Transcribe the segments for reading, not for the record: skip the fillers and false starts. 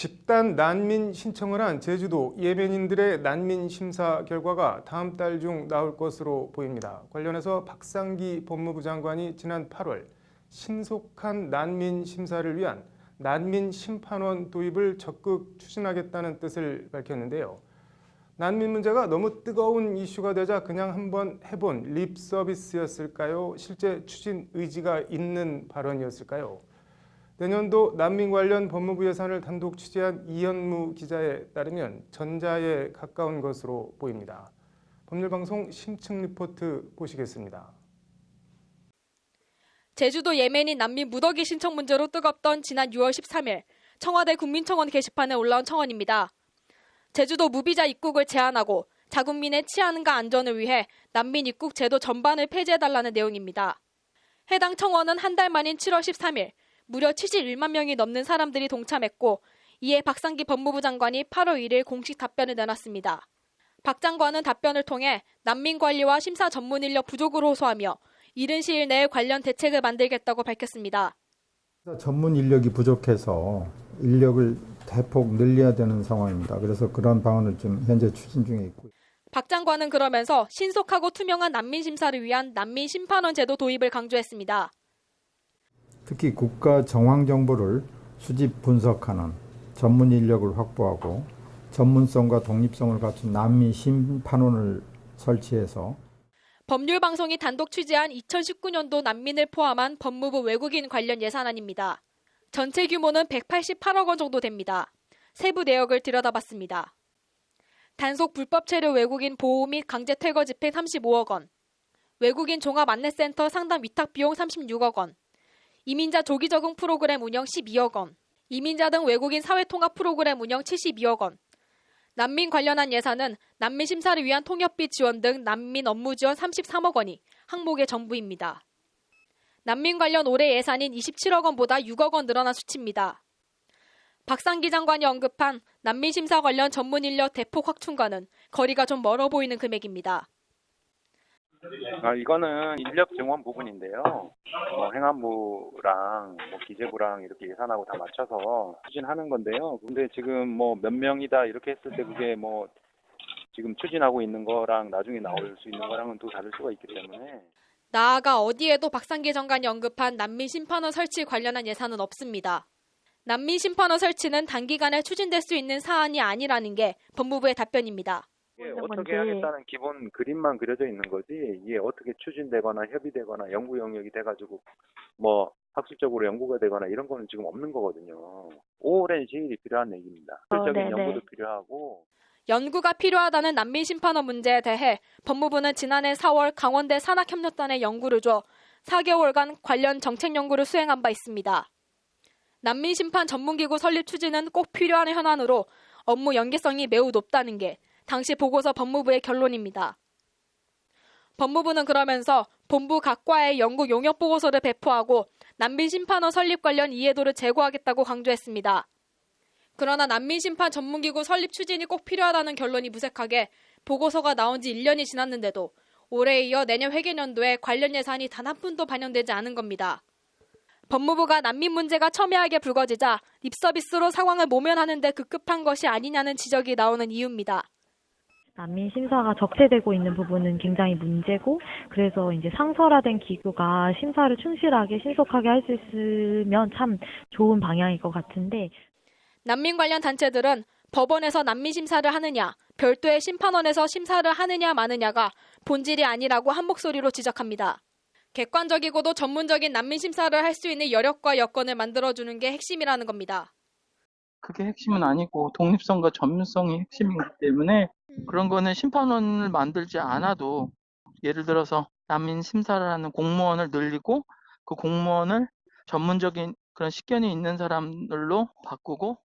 집단 난민 신청을 한 제주도 예멘인들의 난민 심사 결과가 다음 달 중 나올 것으로 보입니다. 관련해서 박상기 법무부 장관이 지난 8월 신속한 난민 심사를 위한 난민 심판원 도입을 적극 추진하겠다는 뜻을 밝혔는데요. 난민 문제가 너무 뜨거운 이슈가 되자 그냥 한번 해본 립 서비스였을까요? 실제 추진 의지가 있는 발언이었을까요? 내년도 난민 관련 법무부 예산을 단독 취재한 이현무 기자에 따르면 전자에 가까운 것으로 보입니다. 법률방송 심층 리포트 보시겠습니다. 제주도 예멘인 난민 무더기 신청 문제로 뜨겁던 지난 6월 13일 청와대 국민청원 게시판에 올라온 청원입니다. 제주도 무비자 입국을 제한하고 자국민의 치안과 안전을 위해 난민 입국 제도 전반을 폐지해달라는 내용입니다. 해당 청원은 한 달 만인 7월 13일 무려 71만 명이 넘는 사람들이 동참했고 이에 박상기 법무부 장관이 8월 1일 공식 답변을 내놨습니다. 박 장관은 답변을 통해 난민 관리와 심사 전문 인력 부족을 호소하며 이른 시일 내에 관련 대책을 만들겠다고 밝혔습니다. 전문 인력이 부족해서 인력을 대폭 늘려야 되는 상황입니다. 그래서 그런 방안을 좀 현재 추진 중에 있고요. 박 장관은 그러면서 신속하고 투명한 난민 심사를 위한 난민 심판원 제도 도입을 강조했습니다. 특히 국가 정황 정보를 수집 분석하는 전문 인력을 확보하고 전문성과 독립성을 갖춘 난민 심판원을 설치해서 법률방송이 단독 취재한 2019년도 난민을 포함한 법무부 외국인 관련 예산안입니다. 전체 규모는 188억 원 정도 됩니다. 세부 내역을 들여다봤습니다. 단속 불법 체류 외국인 보호 및 강제 퇴거 집행 35억 원, 외국인 종합 안내센터 상담 위탁 비용 36억 원, 이민자 조기 적응 프로그램 운영 12억 원, 이민자 등 외국인 사회통합 프로그램 운영 72억 원, 난민 관련한 예산은 난민 심사를 위한 통역비 지원 등 난민 업무 지원 33억 원이 항목의 전부입니다. 난민 관련 올해 예산인 27억 원보다 6억 원 늘어난 수치입니다. 박상기 장관이 언급한 난민 심사 관련 전문 인력 대폭 확충과는 거리가 좀 멀어 보이는 금액입니다. 이거는 인력 증원 부분인데요. 행안부랑 기재부랑 이렇게 예산하고 다 맞춰서 추진하는 건데요. 근데 지금 몇 명이다 이렇게 했을 때 그게 지금 추진하고 있는 거랑 나중에 나올 수 있는 거랑은 또 다를 수가 있기 때문에. 나아가 어디에도 박상기 장관이 언급한 난민 심판원 설치 관련한 예산은 없습니다. 난민 심판원 설치는 단기간에 추진될 수 있는 사안이 아니라는 게 법무부의 답변입니다. 어떻게 하겠다는 기본 그림만 그려져 있는 거지 이게 어떻게 추진되거나 협의되거나 연구 영역이 돼가지고 학술적으로 연구가 되거나 이런 거는 지금 없는 거거든요. 오랜 시일이 필요한 얘기입니다. 학술적인 연구도 필요하고. 연구가 필요하다는 난민 심판원 문제에 대해 법무부는 지난해 4월 강원대 산학협력단에 연구를 줘 4개월간 관련 정책 연구를 수행한 바 있습니다. 난민 심판 전문기구 설립 추진은 꼭 필요한 현안으로 업무 연계성이 매우 높다는 게 당시 보고서 법무부의 결론입니다. 법무부는 그러면서 본부 각 과에 연구 용역 보고서를 배포하고 난민 심판원 설립 관련 이해도를 제고하겠다고 강조했습니다. 그러나 난민 심판 전문기구 설립 추진이 꼭 필요하다는 결론이 무색하게 보고서가 나온 지 1년이 지났는데도 올해에 이어 내년 회계년도에 관련 예산이 단 한 푼도 반영되지 않은 겁니다. 법무부가 난민 문제가 첨예하게 불거지자 립서비스로 상황을 모면하는 데 급급한 것이 아니냐는 지적이 나오는 이유입니다. 난민 심사가 적체되고 있는 부분은 굉장히 문제고 그래서 이제 상설화된 기구가 심사를 충실하게 신속하게 할 수 있으면 참 좋은 방향일 것 같은데 난민 관련 단체들은 법원에서 난민 심사를 하느냐, 별도의 심판원에서 심사를 하느냐 마느냐가 본질이 아니라고 한 목소리로 지적합니다. 객관적이고도 전문적인 난민 심사를 할 수 있는 여력과 여건을 만들어주는 게 핵심이라는 겁니다. 그게 핵심은 아니고 독립성과 전문성이 핵심이기 때문에 그런 거는 심판원을 만들지 않아도 예를 들어서 난민 심사를 하는 공무원을 늘리고 그 공무원을 전문적인 그런 식견이 있는 사람들로 바꾸고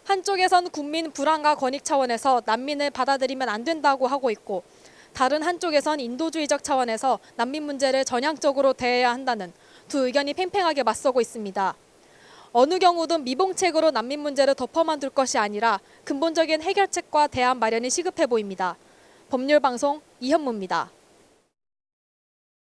한쪽에선 국민 불안과 권익 차원에서 난민을 받아들이면 안 된다고 하고 있고 다른 한쪽에선 인도주의적 차원에서 난민 문제를 전향적으로 대해야 한다는 두 의견이 팽팽하게 맞서고 있습니다. 어느 경우든 미봉책으로 난민 문제를 덮어만 둘 것이 아니라 근본적인 해결책과 대안 마련이 시급해 보입니다. 법률방송 이현무입니다.